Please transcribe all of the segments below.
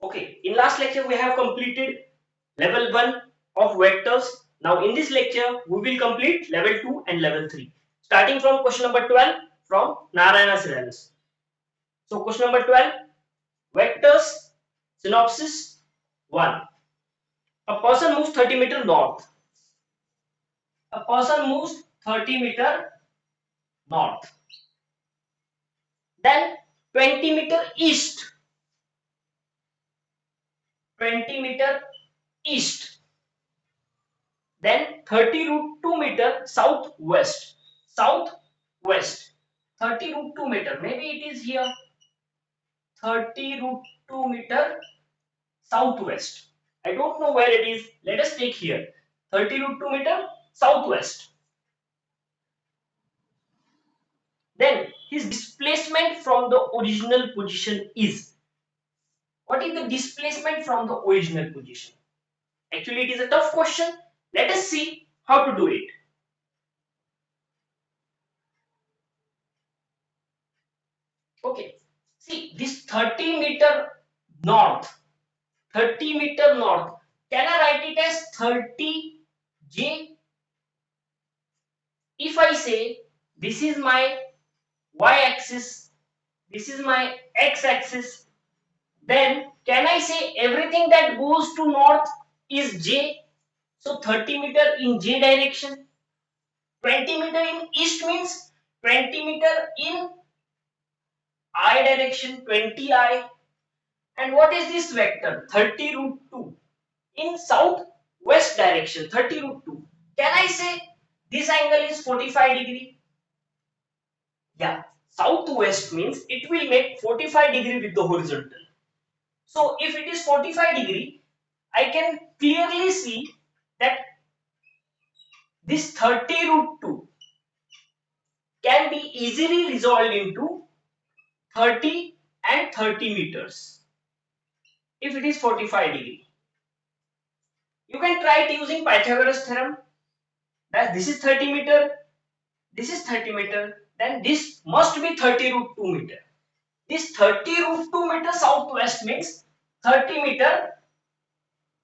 Okay, in last lecture we have completed level 1 of vectors. Now in this lecture we will complete level 2 and level 3. Starting from question number 12 from Narayana syllabus. So question number 12, vectors synopsis 1. A person moves 30 meter north. A person moves 30 meter north. Then 20 meter east. 20 meter east. Then 30 root 2 meter southwest. Southwest. 30 root 2 meter. Maybe it is here. 30 root 2 meter southwest. I don't know where it is. Let us take here. 30 root 2 meter southwest. Then his displacement from the original position is. What is the displacement from the original position? Actually, it is a tough question. Let us see how to do it. Okay. See, this 30 meter north. 30 meter north. Can I write it as 30 J? If I say this is my y axis, this is my x axis, then can I say everything that goes to north is J? So 30 meter in J direction. 20 meter in east means 20 meter in I direction, 20I. And what is this vector? 30 root 2 in southwest direction, 30 root 2. Can I say this angle is 45 degree? Yeah, southwest means it will make 45 degree with the horizontal. So if it is 45 degree, I can clearly see that this 30 root 2 can be easily resolved into 30 and 30 meters if it is 45 degree. You can try it using Pythagoras theorem. That this is 30 meter, this is 30 meter, then this must be 30 root 2 meter. This 30 root 2 meter southwest means 30 meter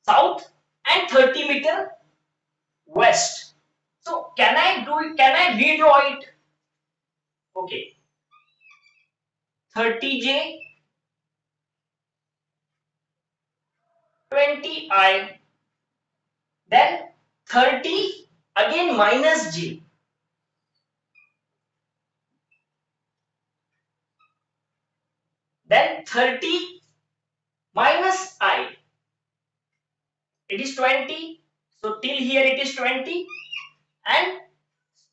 south and 30 meter west. So can I do it? Can I redraw it? Okay. 30J, 20I, then 30 again minus J. Then 30 minus I. It is 20. So till here it is 20 and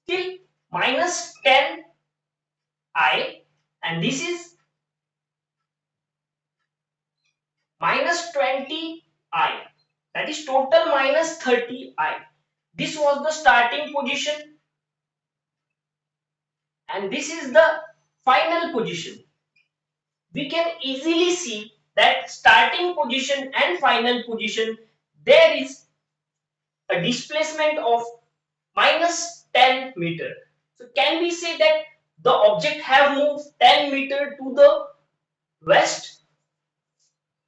still minus 10 I, and this is minus 20 I. That is total minus 30 I. This was the starting position and this is the final position. We can easily see that starting position and final position there is a displacement of minus 10 meter. So can we say that the object have moved 10 meter to the west,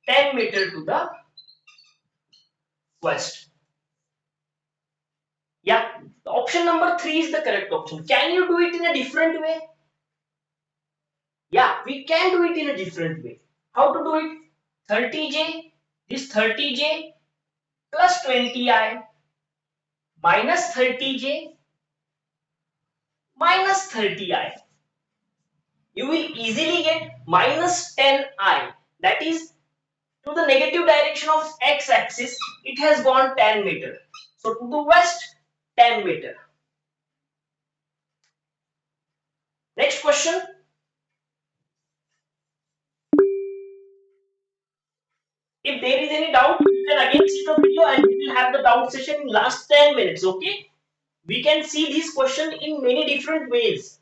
10 meter to the west? Yeah, the option number 3 is the correct option. Can you do it in a different way? Yeah, we can do it in a different way. How to do it? 30J, this 30J plus 20I minus 30J minus 30I. You will easily get minus 10I. That is, to the negative direction of x-axis, it has gone 10 meter. So to the west, 10 meter. Next question. If there is any doubt, you can again see the video and we will have the doubt session in last 10 minutes. Okay? We can see this question in many different ways.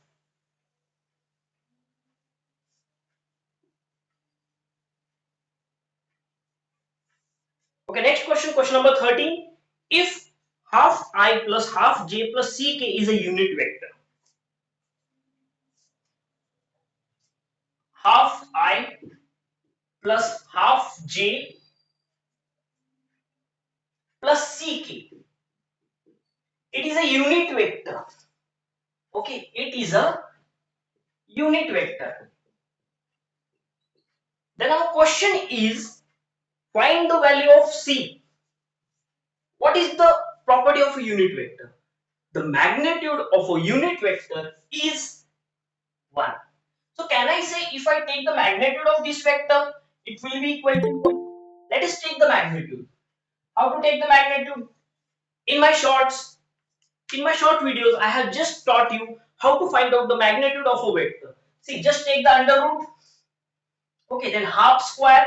Okay, next question, question number 13. If half I plus half j plus ck is a unit vector, half I plus half j plus ck. It is a unit vector. Okay, it is a unit vector. Then our question is, find the value of c. What is the property of a unit vector? The magnitude of a unit vector is 1. So can I say if I take the magnitude of this vector, it will be equal to 1? Let us take the magnitude. How to take the magnitude? In my short videos, I have just taught you how to find out the magnitude of a vector. See, just take the under root. Okay, then half square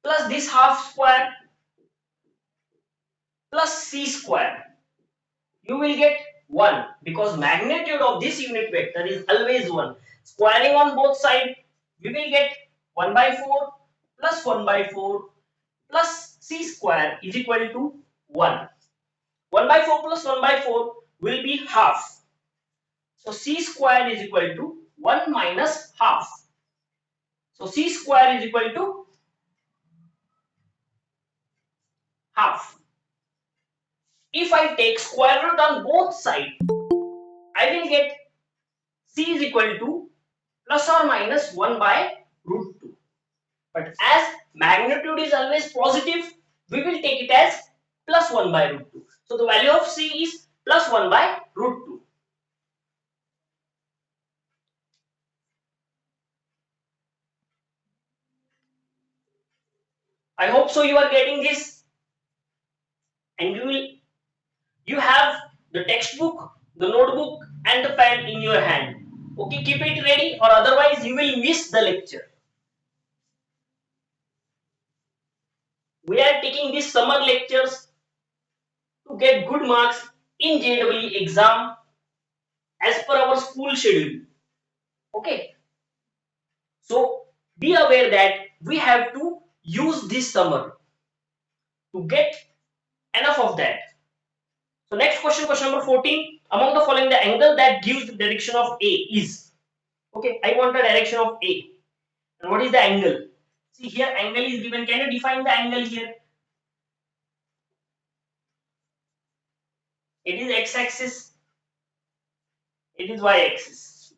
plus this half square plus c square. You will get 1 because magnitude of this unit vector is always 1. Squaring on both sides, we will get 1 by 4 plus 1 by 4 plus c square is equal to 1. 1 by 4 plus 1 by 4 will be half. So c square is equal to 1 minus half. So c square is equal to half. If I take square root on both sides, I will get c is equal to plus or minus 1 by root 2. But as magnitude is always positive, we will take it as plus 1 by root 2. So the value of c is plus 1 by root 2. I hope so you are getting this, and you have the textbook, the notebook and the pen in your hand. Okay, keep it ready or otherwise you will miss the lecture. We are taking these summer lectures to get good marks in JEE exam as per our school schedule. Okay, so be aware that we have to use this summer to get enough of that. So next question, question number 14. Among the following, the angle that gives the direction of A is. Okay, I want the direction of A. And what is the angle? See here, angle is given. Can you define the angle here? It is x-axis. It is y-axis.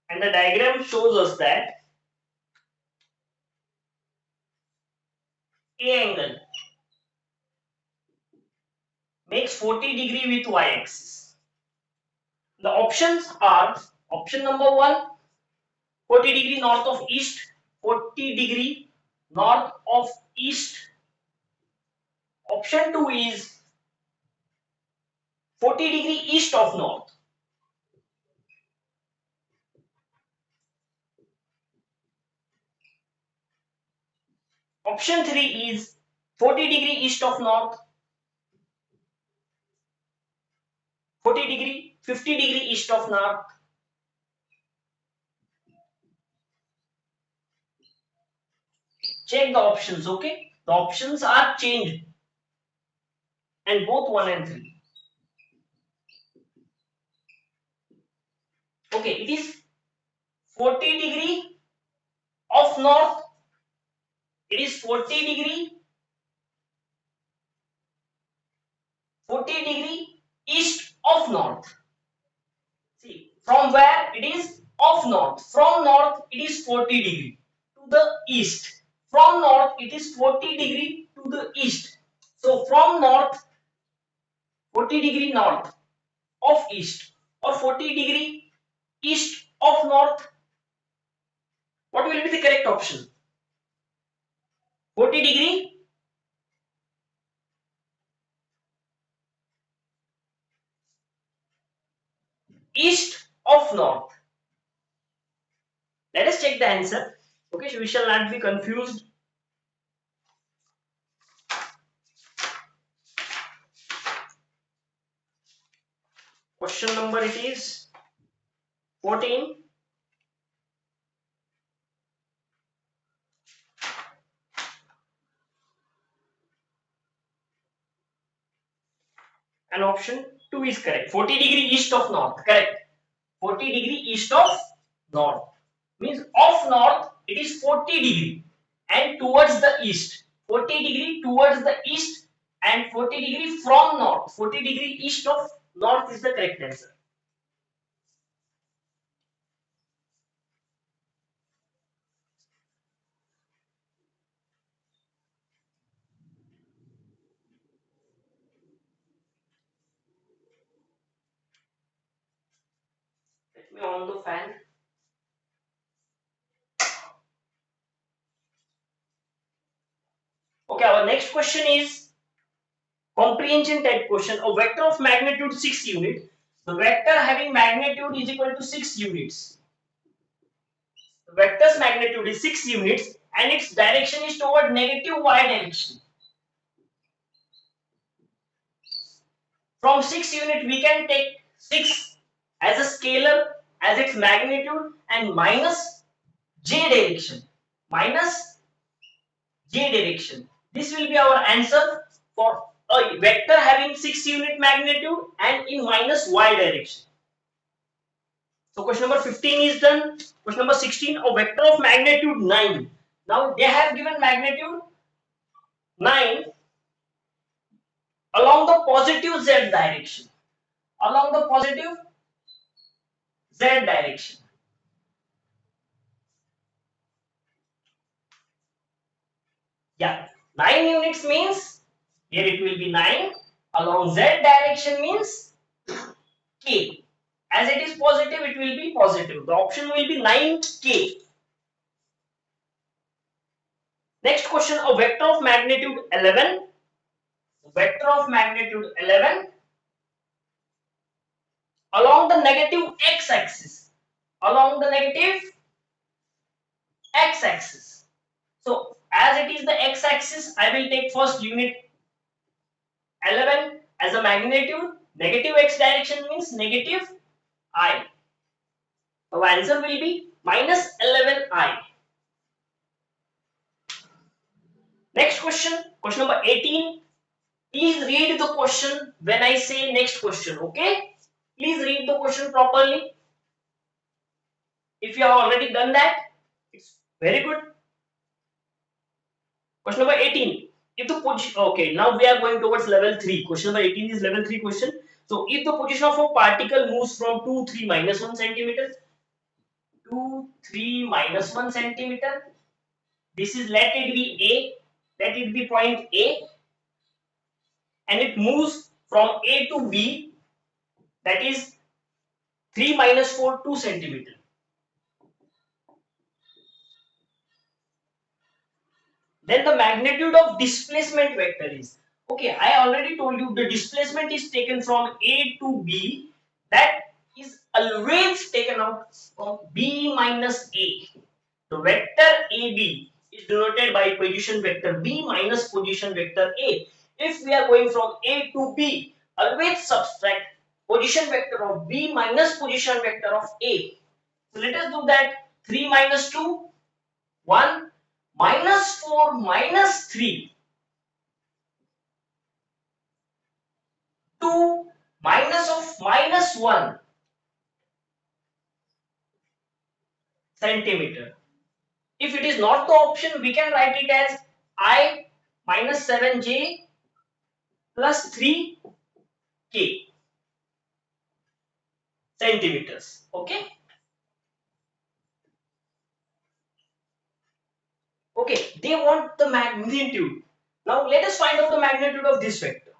And the diagram shows us that A angle makes 40 degree with y-axis. The options are option number 1, 40 degree north of east, 40 degree north of east. Option 2 is 40 degree east of north. Option 3 is 40 degree east of north, 40 degree, 50 degree east of north. Check the options, okay? The options are changed and both 1 and 3. Okay, it is 40 degree of north. It is 40 degree east of north. See, from where it is of north. From north it is 40 degree to the east. From north it is 40 degree to the east. So from north 40 degree north of east or 40 degree east of north. What will be the correct option? 40 degree east of north. Let us check the answer. Okay, so we shall not be confused. Question number it is 14. And option 2 is correct. 40 degree east of north. Correct. 40 degree east of north. means of north it is 40 degree and towards the east, 40 degree towards the east and 40 degree from north, 40 degree east of north is the correct answer. Let me on the fan. Okay, our next question is comprehension type question. A vector of magnitude 6 units. The vector having magnitude is equal to 6 units. The vector's magnitude is 6 units and its direction is toward negative y direction. From 6 unit we can take 6 as a scalar as its magnitude and minus j direction. Minus j direction. This will be our answer for a vector having 6 unit magnitude and in minus y direction. So question number 15 is done. Question number 16, a vector of magnitude 9. Now they have given magnitude 9 along the positive z direction. Along the positive z direction. Yeah, 9 units means here it will be 9 along z direction means k. As it is positive, it will be positive. The option will be 9k. Next question, a vector of magnitude 11. Vector of magnitude 11 along the negative x-axis. Along the negative x-axis. So, as it is the x-axis, I will take first unit 11 as a magnitude. Negative x direction means negative I. Our answer will be minus 11i. Next question, question number 18. Please read the question when I say next question, okay? Please read the question properly. If you have already done that, it's very good. Question number 18. If the position, okay, now we are going towards level 3. Question number 18 is level 3 question. So, if the position of a particle moves from 2, 3, minus 1 centimeter, 2, 3, minus 1 centimeter, this is let it be A, let it be point A, and it moves from A to B, that is 3 minus 4, 2 centimeter. Then the magnitude of displacement vector is, okay, I already told you the displacement is taken from A to B, that is always taken out from B minus A. The vector AB is denoted by position vector B minus position vector A. If we are going from A to B, always subtract position vector of B minus position vector of A. So let us do that. 3 minus 2, 1, minus 4 minus 3, 2 minus of minus 1 centimeter. If it is not the option, we can write it as I minus 7j plus 3k centimeters. Okay. Okay, they want the magnitude. Now let us find out the magnitude of this vector.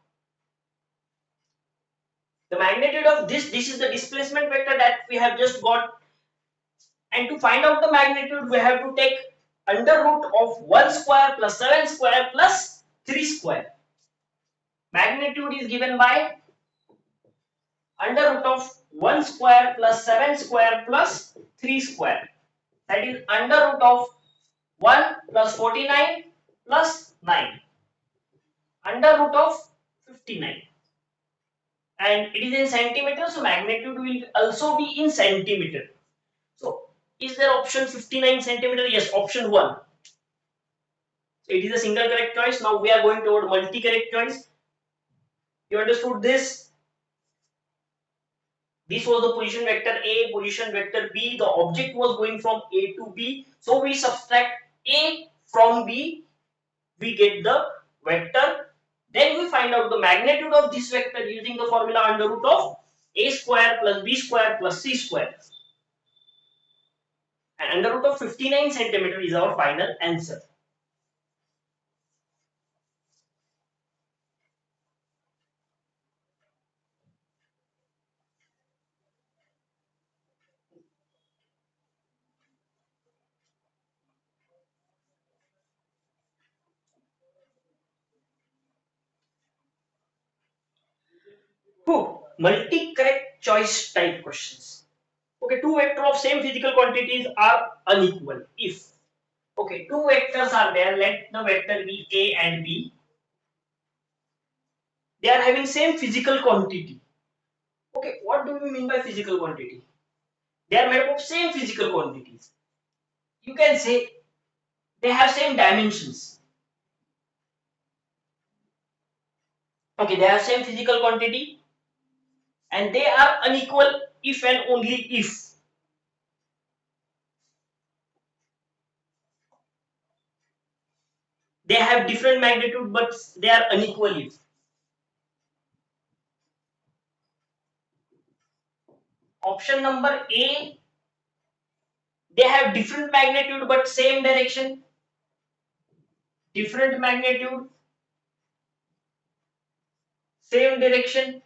The magnitude of this is the displacement vector that we have just got. And to find out the magnitude, we have to take under root of 1 square plus 7 square plus 3 square. Magnitude is given by under root of 1 square plus 7 square plus 3 square. That is under root of 1 plus 49 plus 9. Under root of 59. And it is in centimeter, so magnitude will also be in centimeter. So, is there option 59 centimeter? Yes, option 1. So, it is a single correct choice. Now, we are going toward multi correct choice. You understood this? This was the position vector A, position vector B. The object was going from A to B. So we subtract A from B, we get the vector. Then we find out the magnitude of this vector using the formula under root of A square plus B square plus C square. And under root of 59 centimeter is our final answer. Multi-correct choice type questions. Okay, two vectors of same physical quantities are unequal if. Okay, two vectors are there. Let the vector be A and B. They are having same physical quantity. Okay, what do we mean by physical quantity? They are made up of same physical quantities. You can say they have same dimensions. Okay, they have same physical quantity and they are unequal if and only if they have different magnitude but they are unequal if. Option number A, they have different magnitude but same direction. Different magnitude, same direction.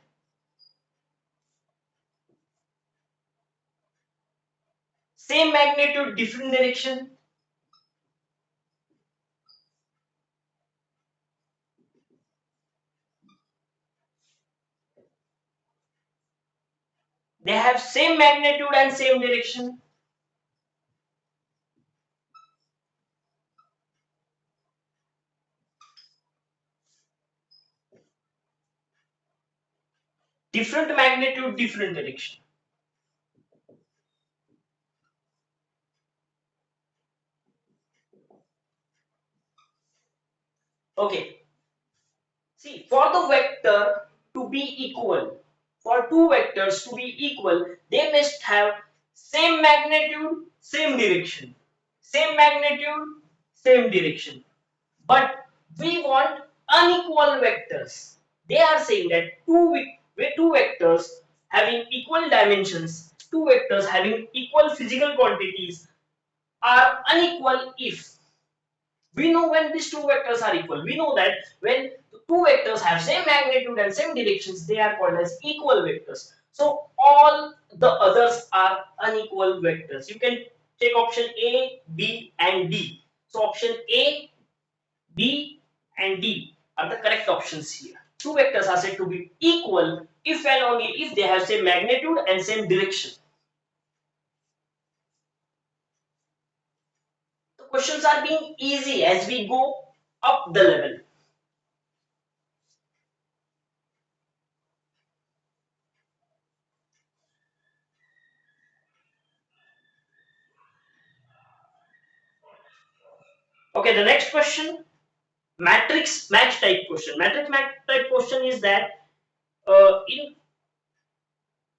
Same magnitude, different direction. They have same magnitude and same direction. Different magnitude, different direction. Okay. See, for the vector to be equal, for two vectors to be equal, they must have same magnitude, same direction. Same magnitude, same direction. But we want unequal vectors. They are saying that two vectors having equal dimensions, two vectors having equal physical quantities are unequal if we know when these two vectors are equal. We know that when two vectors have same magnitude and same directions, they are called as equal vectors. So all the others are unequal vectors. You can take option A, B and D. So option A, B and D are the correct options here. Two vectors are said to be equal if and only if they have same magnitude and same direction. The questions are being easy as we go up the level. Okay, the next question, matrix match type question. Matrix match type question is that in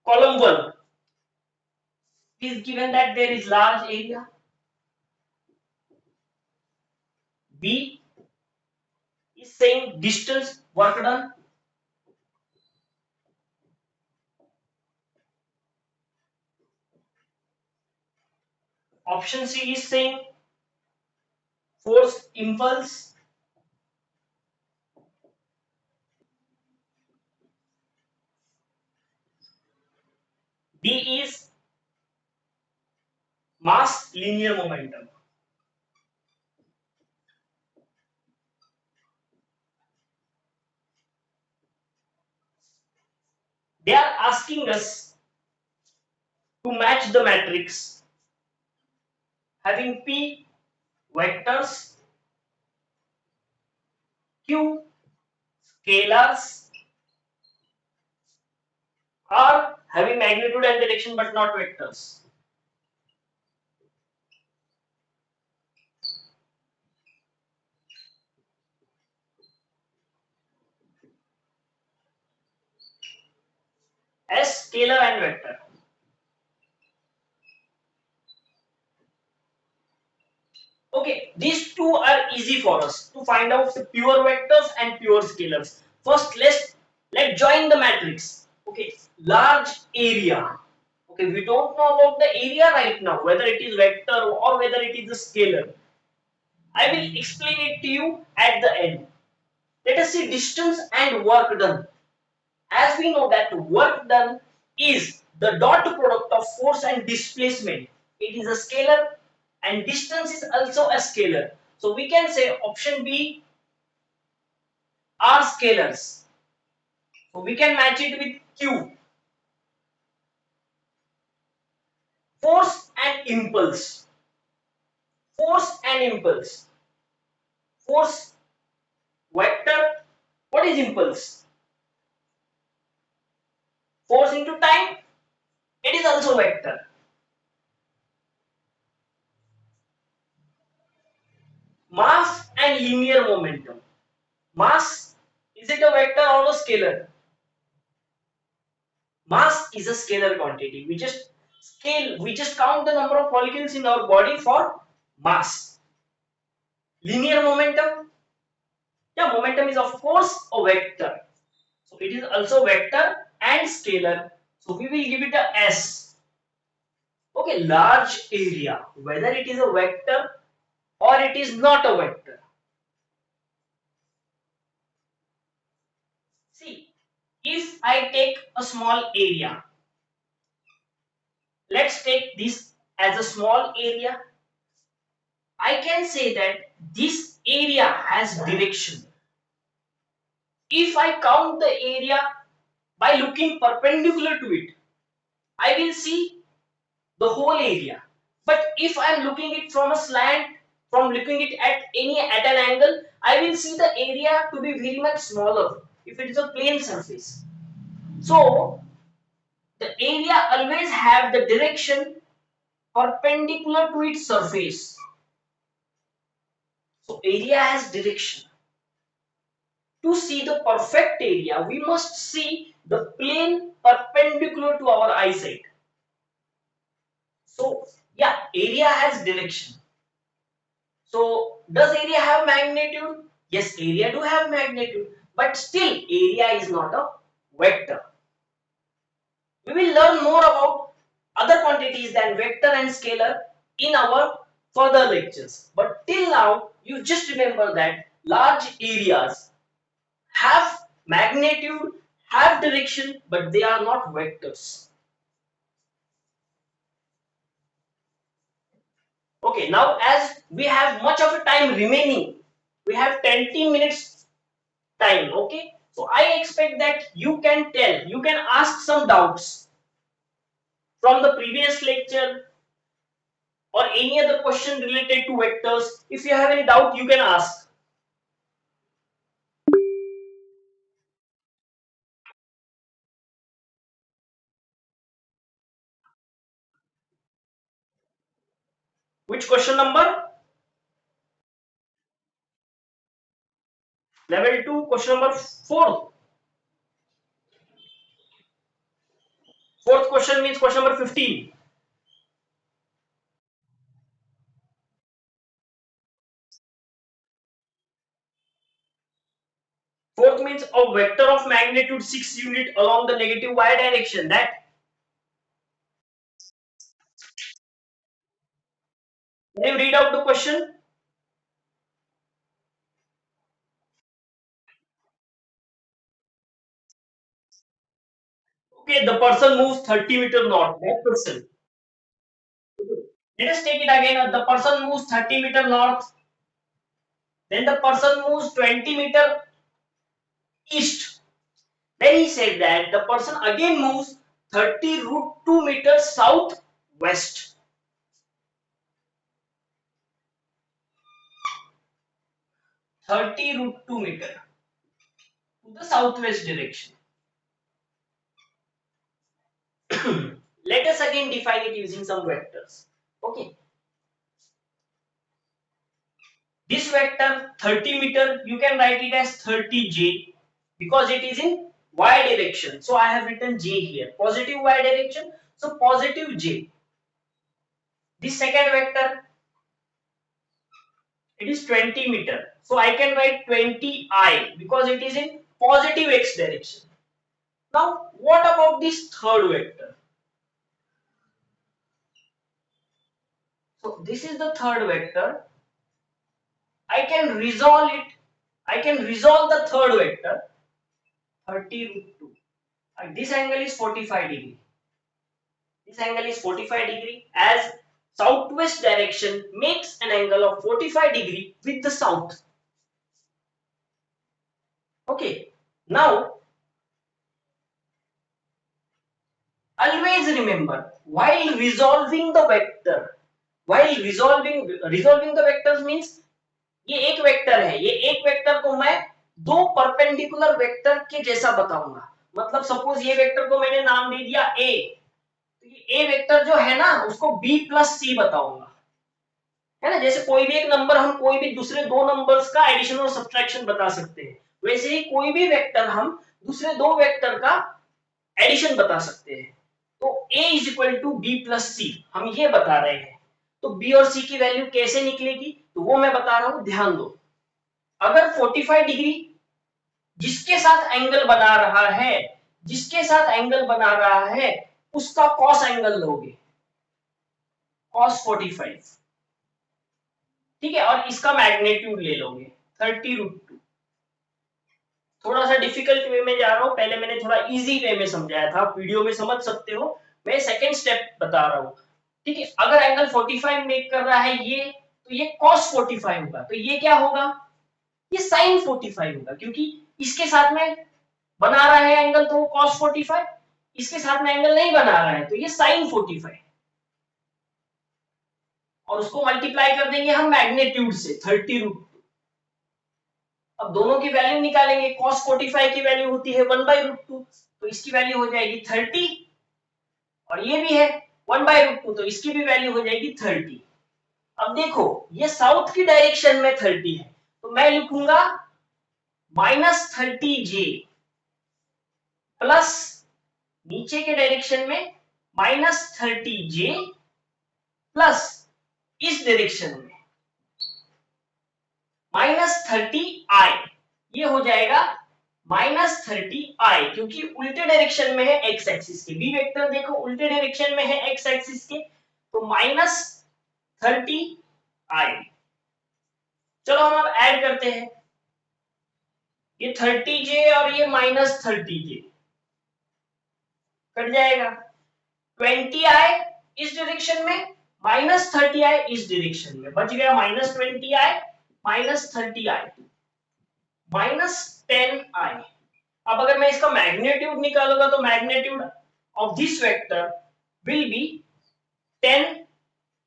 column 1 is given that there is large area, B is saying distance work done, option C is saying force impulse, D is mass linear momentum. They are asking us to match the matrix having P vectors, Q scalars, R having magnitude and direction but not vectors. S scalar and vector. Okay, these two are easy for us to find out the pure vectors and pure scalars. First, let's join the matrix. Okay, large area. Okay, we don't know about the area right now, whether it is vector or whether it is a scalar. I will explain it to you at the end. Let us see distance and work done. As we know that work done is the dot product of force and displacement. It is a scalar and distance is also a scalar. So we can say option B are scalars. So we can match it with Q. Force and impulse. Force and impulse. Force vector. What is impulse? Force into time. It is also vector. Mass and linear momentum. Mass, is it a vector or a scalar? Mass is a scalar quantity. We just count the number of molecules in our body for mass. Linear momentum, yeah, momentum is of course a vector. So it is also vector and scalar. So we will give it a S. Okay, large area, whether it is a vector or it is not a vector. See, if I take a small area, let's take this as a small area. I can say that this area has direction. If I count the area by looking perpendicular to it, I will see the whole area. But if I am looking it from a slant, from looking it at an angle, I will see the area to be very much smaller if it is a plane surface. So the area always have the direction perpendicular to its surface. So area has direction. To see the perfect area, we must see the plane perpendicular to our eyesight. So, yeah, area has direction. So, does area have magnitude? Yes, area do have magnitude, but still area is not a vector. We will learn more about other quantities than vector and scalar in our further lectures. But till now, you just remember that large areas have magnitude, have direction, but they are not vectors. Okay, now as we have much of a time remaining, we have 20 minutes time. Okay, so I expect that you can tell, you can ask some doubts from the previous lecture or any other question related to vectors. If you have any doubt, you can ask. Which question number? Level 2, question number 4. Fourth question means question number 15. Fourth means a vector of magnitude 6 unit along the negative y direction. That, can you read out the question? Okay, the person moves 30-meter north. That person. Let us take it again. The person moves 30-meter north. Then the person moves 20-meter east. Then he said that the person again moves 30 root 2 meters south west. 30 root 2 meter to the southwest direction. Let us again define it using some vectors. Okay. This vector 30 meter, you can write it as 30j because it is in y direction, so I have written j here, positive y direction, so positive j. This second vector, it is 20 meter, so I can write 20i because it is in positive x direction. Now what about this third vector? So this is the third vector. I can resolve it. I can resolve the third vector, 30 root 2. This angle is 45 degree. This angle is 45 degree as southwest direction makes an angle of 45 degree with the south. Okay. Now always remember, while resolving the vector, while resolving the vectors means ये एक vector है, ये एक vector को मैं दो perpendicular vector के जैसा बताऊंगा. मतलब सपोज ये वेक्टर को मैंने नाम दे दिया a, तो ये a वेक्टर जो है ना उसको b प्लस c बताऊंगा, है ना. जैसे कोई भी एक नंबर हम कोई भी दूसरे दो नंबर्स का एडिशन और सब्ट्रैक्शन बता सकते हैं, वैसे ही कोई भी वेक्टर हम दूसरे दो वेक्टर का एडिशन बता सकते हैं. तो a is equal to B plus C हम ये बता रहे हैं. तो b और c की वैल्यू कैसे निकलेगी तो वो मैं बता रहा हूं, ध्यान दो. अगर 45 डिग्री जिसके साथ एंगल बना रहा है, जिसके साथ एंगल बना रहा है उसका कॉस एंगल लोगे, कॉस 45, ठीक है, और इसका मैग्नीट्यूड ले लोगे 30 रूट 2. थोड़ा सा डिफिकल्ट वे में जा रहा हूं, पहले मैंने थोड़ा इजी वे में समझाया था, वीडियो में समझ सकते हो, मैं सेकंड स्टेप बता रहा हूं. ठीक है, अगर एंगल 45 मेक कर रहा है ये, तो ये cos 45 होगा, तो ये क्या होगा, ये sin 45 होगा, क्योंकि इसके साथ में बना रहा है एंगल तो वो cos 45, इसके साथ में एंगल नहीं बना रहा है तो ये sin 45, और उसको मल्टीप्लाई कर देंगे हम मैग्नीट्यूड से 30 रूट. अब दोनों की वैल्यू निकालेंगे, cos 45 की वैल्यू होती है 1/√2, तो इसकी वैल्यू हो जाएगी 30, और ये भी है 1/√2, तो इसकी भी वैल्यू हो जाएगी 30. अब देखो ये साउथ की डायरेक्शन में 30 है, तो मैं लिखूंगा -30j प्लस नीचे के डायरेक्शन में -30j प्लस इस डायरेक्शन में -30i, ये हो जाएगा -30i, क्योंकि उल्टे डायरेक्शन में है x एक्सिस के. बी वेक्टर देखो उल्टे डायरेक्शन में है x एक्सिस के, तो -30i. चलो हम अब ऐड करते हैं, ये 30j और ये -30j कट जाएगा, 20i इस डायरेक्शन में, -30i इस डायरेक्शन में, बच गया -20i -30i -10i. अब अगर मैं इसका मैग्नीट्यूड निकालूंगा तो magnitude of this vector will be 10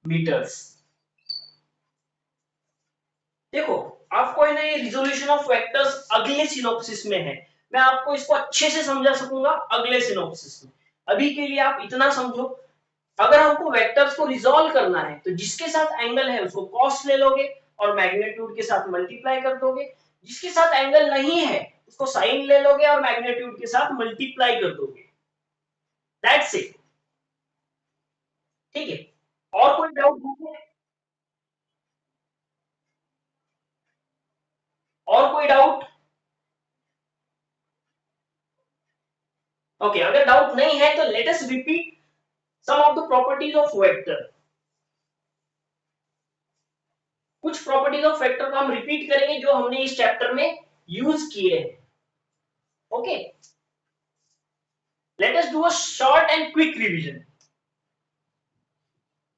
meters. देखो आपको है ना ये रिजोल्यूशन ऑफ वेक्टर्स अगले सिनॉप्सिस में है, मैं आपको इसको अच्छे से समझा सकूंगा अगले सिनॉप्सिस में. अभी के लिए आप इतना समझो, अगर हमको वेक्टर्स को रिजॉल्व करना है तो जिसके साथ एंगल है उसको कॉस ले लोगे और मैग्नीट्यूड के साथ मल्टीप्लाई कर दोगे, जिसके साथ एंगल नहीं है उसको साइन ले लोगे और मैग्नीट्यूड के साथ मल्टीप्लाई कर दोगे. That's it. ठीक है, और कोई डाउट है, और कोई डाउट? ओके, अगर डाउट नहीं है तो let us repeat some of the properties of vector. कुछ प्रॉपर्टीज ऑफ वेक्टर को हम रिपीट करेंगे जो हमने इस चैप्टर में यूज किए हैं. Okay, late us do a short and quick revision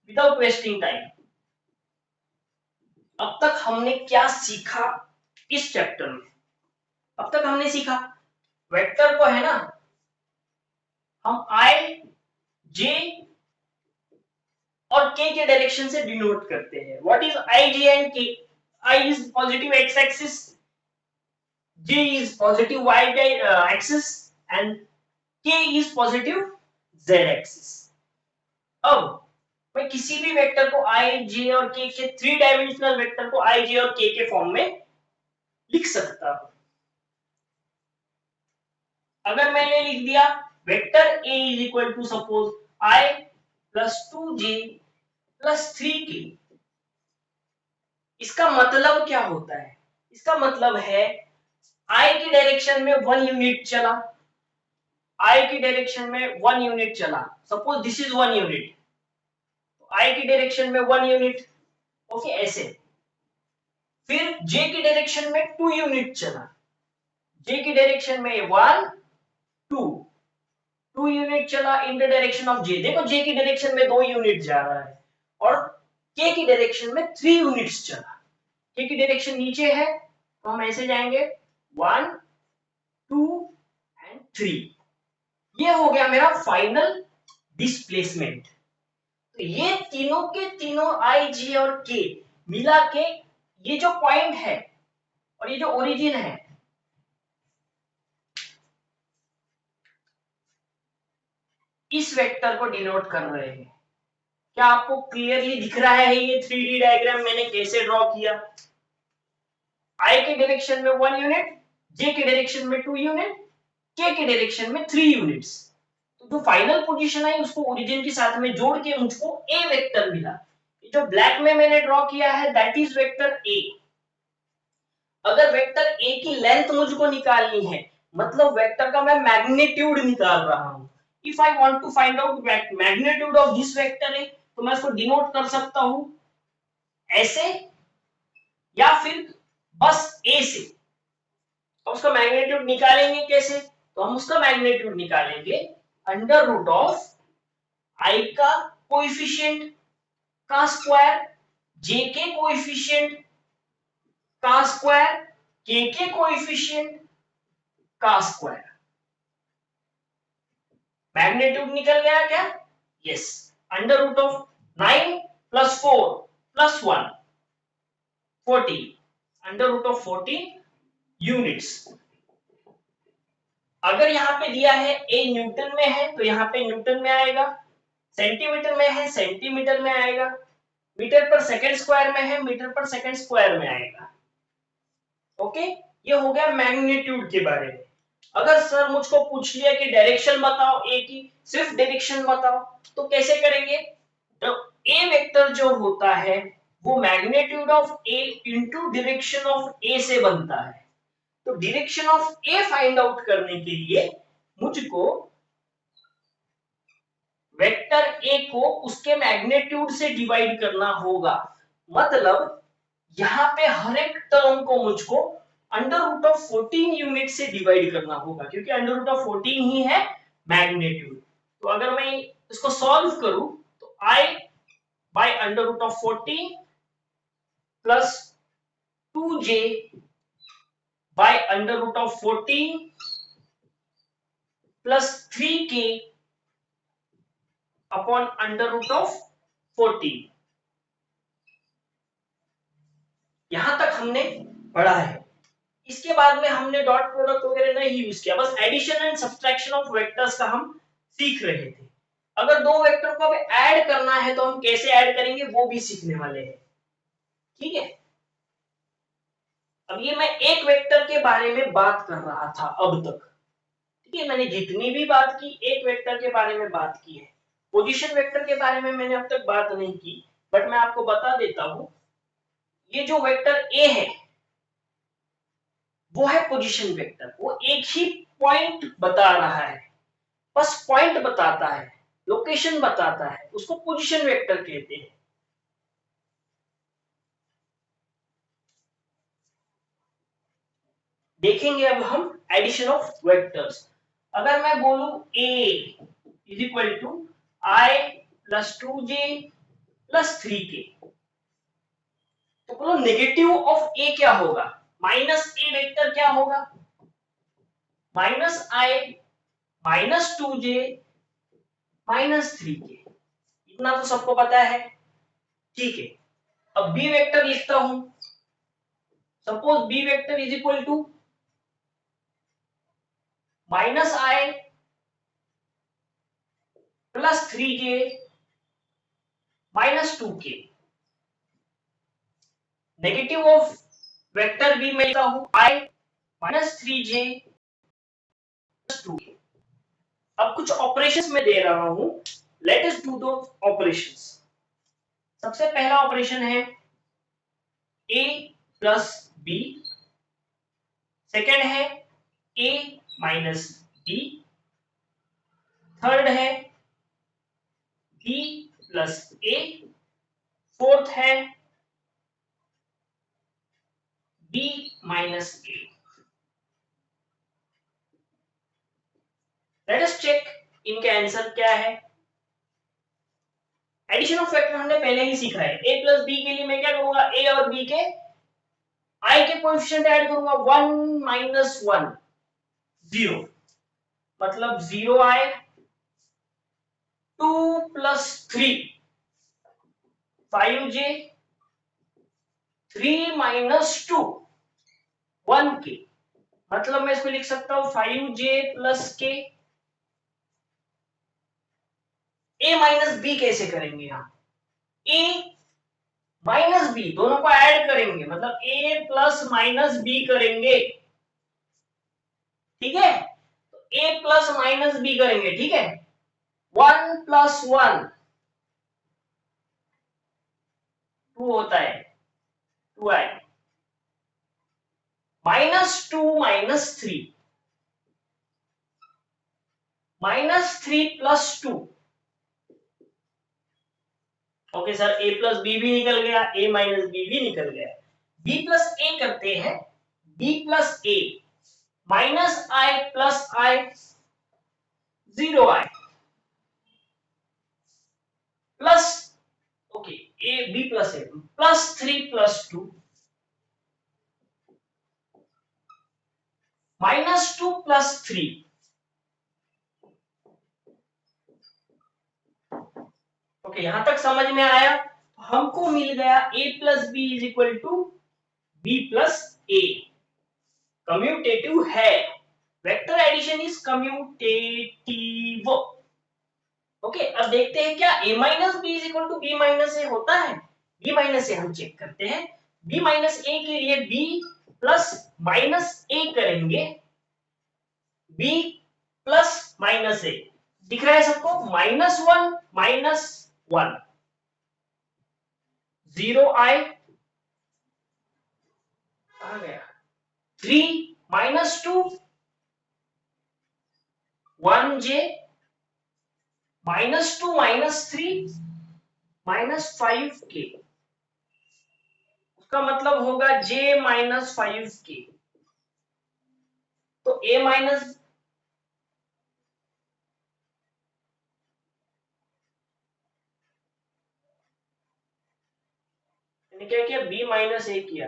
without wasting time. अब तक हमने क्या सीखा इस चैप्टर में? अब तक हमने सीखा वेक्टर को है ना हम i, j और k के डायरेक्शन से डिनोट करते हैं. What is i, j and k? I is positive x axis, j is positive y axis and k is positive z axis. अब मैं किसी भी वेक्टर को i, j और k के थ्री डायमेंशनल वेक्टर को i, j और k के फॉर्म में लिख सकता हूं. अगर मैंने लिख दिया vector A is equal to suppose I plus 2j plus 3k, इसका मतलब क्या होता है? इसका मतलब है I की डायरेक्शन में 1 यूनिट चला, I की डायरेक्शन में 1 यूनिट चला, सपोज दिस इज 1 यूनिट, तो I की डायरेक्शन में 1 यूनिट, ओके ऐसे। फिर J की डायरेक्शन में 2 यूनिट चला, J की डायरेक्शन में 1 2 यूनिट चला in the direction of J। देखो J की डायरेक्शन में 2 यूनिट जा रहा है और K की डायरेक्शन में 3 यूनिट्स चला। K की डायरेक्शन नीचे है तो हम ऐसे जाएंगे 1 2 एंड 3। ये हो गया मेरा फाइनल डिस्प्लेसमेंट। तो ये तीनों के तीनों I, J और K मिला के ये जो पॉइंट है और ये जो ओरिजिन है, इस वेक्टर को डिनोट कर रहे हैं। क्या आपको क्लियरली दिख रहा है ये 3D डायग्राम मैंने कैसे ड्रॉ किया? I के डायरेक्शन में 1 यूनिट, J के डायरेक्शन में 2 यूनिट, K के डायरेक्शन में 3 यूनिट्स। तो जो फाइनल पोजीशन आई उसको ओरिजिन के साथ में जोड़ के मुझको A वेक्टर मिला। ये जो ब्लैक में मैंने ड्रॉ किया है दैट इज वेक्टर A। अगर वेक्टर A की लेंथ मुझको निकालनी है, मतलब वेक्टर का मैं मैग्नीट्यूड निकाल रहा हूं, if I want to find out magnitude of this vector A, तो मैं इसको डिनोट कर सकता हूं ऐसे या फिर बस A से। तो उसका मैग्नीट्यूड निकालेंगे कैसे? तो हम उसका मैग्नीट्यूड निकालेंगे अंडर रूट ऑफ I का कोएफिशिएंट का स्क्वायर, J के कोएफिशिएंट का स्क्वायर, K के कोएफिशिएंट का स्क्वायर। मैग्नीट्यूड निकल गया क्या? Yes, under root of 9 plus 4 plus 1 14, under root of 14 units. अगर यहाँ पे दिया है A न्यूटन में है तो यहाँ पे न्यूटन में आएगा, सेंटीमीटर में है सेंटीमीटर में आएगा, मीटर पर सेकंड स्क्वायर में है मीटर पर सेकंड स्क्वायर में आएगा। ओके, ये हो गया मैग्नीट्यूड के बारे में। अगर सर मुझको पूछ लिया कि डायरेक्शन बताओ A की, सिर्फ डायरेक्शन बताओ, तो कैसे करेंगे? तो A वेक्टर जो होता है वो magnitude of A into direction of A से बनता है। तो direction of A find out करने के लिए मुझको वेक्टर A को उसके मैग्नीट्यूड से डिवाइड करना होगा। मतलब यहाँ पे हर एक टर्म को मुझको अंडर रूट ऑफ 14 यूनिट से डिवाइड करना होगा, क्योंकि अंडर रूट ऑफ 14 ही है मैग्नीट्यूड। तो अगर मैं इसको सॉल्व करूं तो I by under root of 14 plus 2j by under root of 14 plus 3k upon under root of 14। यहां तक हमने पढ़ा है। इसके बाद में हमने डॉट प्रोडक्ट वगैरह नहीं यूज किया, बस addition and subtraction of vectors का हम सीख रहे थे। अगर दो वेक्टर को अब ऐड करना है तो हम कैसे ऐड करेंगे वो भी सीखने वाले हैं। ठीक है, अब ये मैं एक वेक्टर के बारे में बात कर रहा था अब तक। ठीक है, मैंने जितनी भी बात की एक वेक्टर के बारे में बात की है। पोजीशन वेक्टर के बारे में मैंने अब तक बात नहीं की, बट मैं आपको बता देता हूं। ये जो वेक्टर ए है वो है पोजीशन वेक्टर। वो एक ही पॉइंट बता रहा है, बस पॉइंट बताता है, लोकेशन बताता है, उसको पोजीशन वेक्टर कहते हैं। देखेंगे अब हम एडिशन ऑफ वेक्टर्स। अगर मैं बोलूं a is equal to I plus 2j plus 3k, तो बोलो नेगेटिव ऑफ a क्या होगा? माइनस a वेक्टर क्या होगा? Minus I minus 2j minus 3k। इतना तो सबको पता है। ठीक है, अब b वेक्टर लिखता हूं। Suppose b vector is equal to minus I plus 3j minus 2k। Negative of vector B में लिखता हूं I minus 3j plus 2k। अब कुछ ऑपरेशंस में दे रहा हूं, लेट अस डू दो ऑपरेशंस। सबसे पहला ऑपरेशन है a प्लस बी, सेकेंड है a माइनस b, थर्ड है b प्लस a, फोर्थ है b minus a। Let us check इनके आंसर क्या है। एडिशन ऑफ फैक्टर हमने पहले ही सीखा है। a प्लस b के लिए मैं क्या करूंगा, a और b के i के कोएफिशिएंट ऐड करूंगा, 1 माइनस 1 0, मतलब 0i, 2 plus 3 5j, 3 minus 2 1k, मतलब मैं इसको लिख सकता हूं 5j plus k। a minus b कैसे करेंगे हम, a माइनस बी दोनों को ऐड करेंगे, मतलब a प्लस माइनस बी करेंगे, ठीक है। तो a प्लस माइनस बी करेंगे, ठीक है। 1 प्लस 1 2 होता है, 2i, minus 2 minus 3, minus 3 plus 2। Okay sir, a plus B भी निकल गया, a माइनस बी भी निकल गया। b प्लस a करते हैं, b plus a, minus i plus i, 0i, plus okay a b plus a, plus 3 plus 2, minus 2 plus 3। Okay, यहां तक समझ में आया। हमको मिल गया a plus B is equal to b plus a। Commutative है, vector addition is commutative. Okay, अब देखते हैं क्या a minus B is equal to B minus A होता है। b माइनस ए हम चेक करते हैं। b माइनस ए के लिए b प्लस माइनस ए करेंगे, b प्लस माइनस ए दिख रहा है सबको, -1 -1 0i आ गया, 3 -2 1j, -2 -3 -5k, उसका मतलब होगा j -5k। तो a माइनस क्या किया, b माइनस a किया,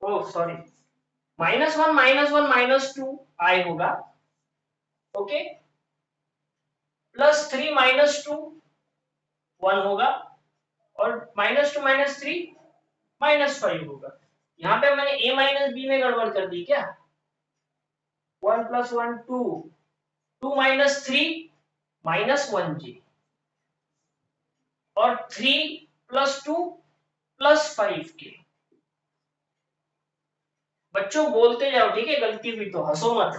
ओह सॉरी, -1 -2 i होगा, ओके, प्लस 3 -2 1 होगा, और -2 -3 -5 होगा। यहाँ पे मैंने a माइनस बी में गड़बड़ कर दी क्या, 1 प्लस 1 2, 2 माइनस 3 -1j, और 3 प्लस 2 प्लस 5k। बच्चों बोलते जाओ, ठीक है, गलती हुई तो हंसो मत।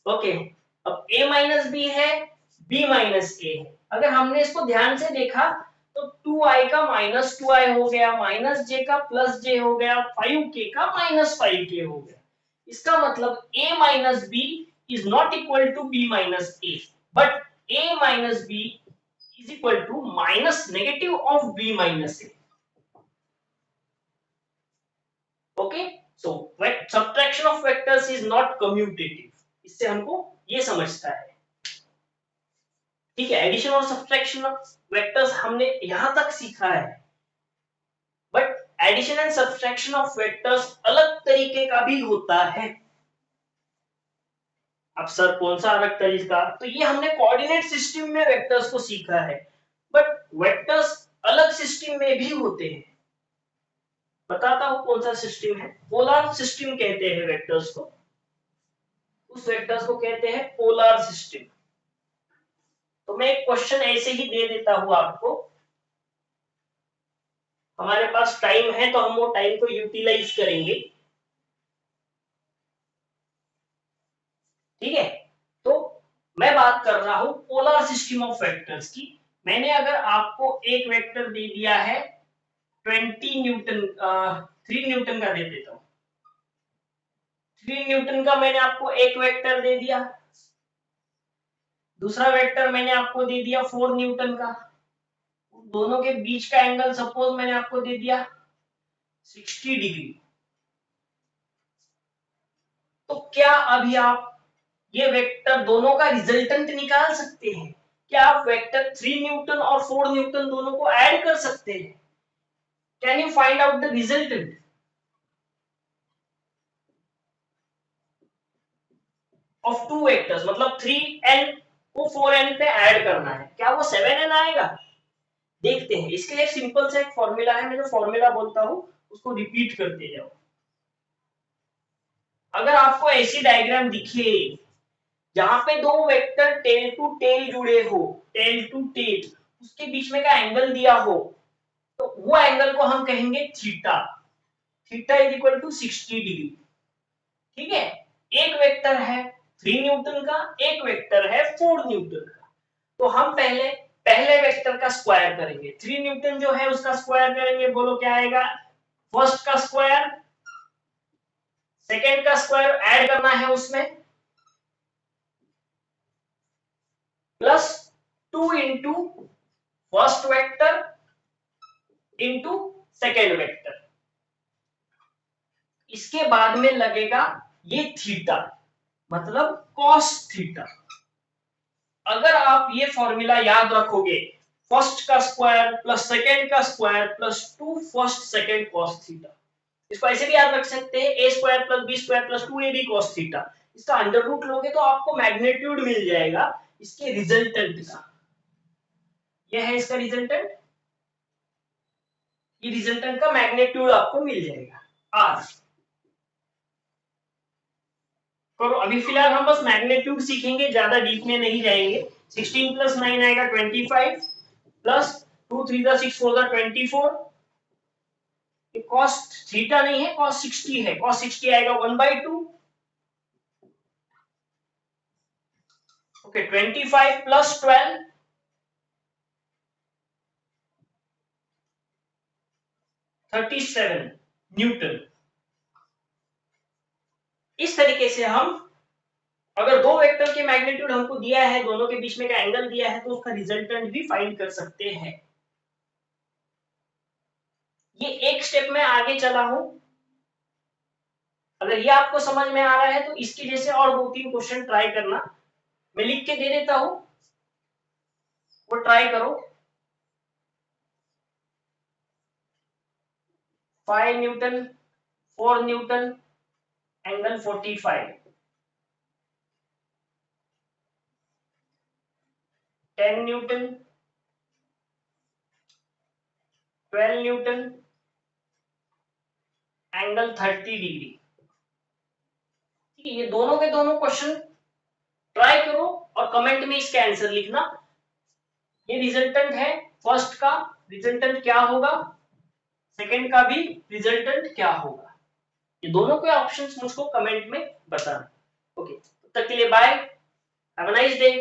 ओके, अब a माइनस बी है, b माइनस ए है। अगर हमने इसको ध्यान से देखा तो 2i का -2i हो गया, -j का +j हो गया, 5k का -5k हो गया। इसका मतलब a minus B is not equal to b minus A, but a minus B is equal to minus negative of b minus A. Okay, so subtraction of vectors is not commutative, इससे हमको ये समझता है, ठीक है। Addition और subtraction of vectors हमने यहां तक सीखा है, but addition and subtraction of vectors अलग तरीके का भी होता है। अब सर कौन सा अलग तरीका, तो ये हमने कोऑर्डिनेट सिस्टम में वेक्टर्स को सीखा है, बट वेक्टर्स अलग सिस्टम में भी होते हैं। बताता हूं कौन सा सिस्टम है, पोलर सिस्टम कहते हैं वेक्टर्स को, उस वेक्टर्स को कहते हैं पोलर सिस्टम। तो मैं एक क्वेश्चन ऐसे ही दे देता हूं आपको, हमारे पास टाइम है तो हम वो टाइम को यूटिलाइज करेंगे, ठीक है। तो सिस्टम ऑफ वेक्टर्स की, मैंने अगर आपको एक वेक्टर दे दिया है 20 न्यूटन, 3 न्यूटन का दे देता हूं, 3 न्यूटन का मैंने आपको एक वेक्टर दे दिया, दूसरा वेक्टर मैंने आपको दे दिया 4 न्यूटन का, दोनों के बीच का एंगल सपोज मैंने आपको दे दिया 60 डिग्री। तो क्या अभी आप ये वेक्टर दोनों का रिजल्टेंट निकाल सकते हैं? क्या आप वेक्टर 3 न्यूटन और 4 न्यूटन दोनों को ऐड कर सकते हैं? Can you find out the resultant of two vectors? मतलब 3n को 4n पे ऐड करना है, क्या वो 7n आएगा? देखते हैं। इसके लिए सिंपल सा एक फॉर्मूला है, मैं जो फॉर्मूला बोलता हूं उसको रिपीट करते जाओ। अगर आपको ऐसी डायग्राम दिखे जहां पे दो वेक्टर टेल टू टेल जुड़े हो, टेल टू टेल, उसके बीच में का एंगल दिया हो, तो वो एंगल को हम कहेंगे theta. Theta is equal to 60 degree. ठीक है, एक वेक्टर है 3 न्यूटन का, एक वेक्टर है 4 न्यूटन का। तो हम पहले वेक्टर का स्क्वायर करेंगे, 3 न्यूटन जो है उसका स्क्वायर करेंगे, बोलो क्या आएगा? फर्स्ट का स्क्वायर, सेकेंड का स्क्वायर ऐड करना है उसमें, plus 2 into first vector into second vector. इसके बाद में लगेगा ये थीटा, मतलब कॉस थीटा। अगर आप ये फॉर्मूला याद रखोगे, फर्स्ट का स्क्वायर प्लस सेकेंड का square plus 2 first second cos theta, इसको ऐसे भी याद रख सकते हैं, a square plus b square plus 2ab cos theta. इसका अंडर रूट लोगे तो आपको मैग्नीट्यूड मिल जाएगा इसके रिजल्टेंट का। यह है इसका रिजल्टेंट, ये रिजल्टेंट का मैग्नीट्यूड आपको मिल जाएगा r। करो, अभी फिलहाल हम बस मैग्नीट्यूड सीखेंगे, ज्यादा डीप में नहीं जाएंगे। 16 प्लस 9 आएगा 25 प्लस 2 3 जा 6 4 जा 24। cos थीटा नहीं है, cos 60 है, cos 60 आएगा 1/2। Okay, 25 plus 12 37 Newton. इस तरीके से हम, अगर दो वेक्टर के मैग्नीट्यूड हमको दिया है, दोनों के बीच में का एंगल दिया है, तो उसका रिजल्टेंट भी फाइंड कर सकते हैं। ये एक स्टेप में आगे चला हूं, अगर ये आपको समझ में आ रहा है तो इसकी जैसे और 2-3 क्वेश्चन ट्राई करना, मैं लिख के दे देता हूं, वो ट्राई करो। 5 Newton 4 Newton angle 45, 10 Newton 12 Newton angle 30 degree. ठीक है, ये दोनों के दोनों क्वेश्चन ट्राई करो और कमेंट में इसका आंसर लिखना। ये रिजल्टेंट है, फर्स्ट का रिजल्टेंट क्या होगा, सेकंड का भी रिजल्टेंट क्या होगा, ये दोनों के ऑप्शंस मुझको कमेंट में बताना। ओके, तब तक के लिए bye, have a nice day.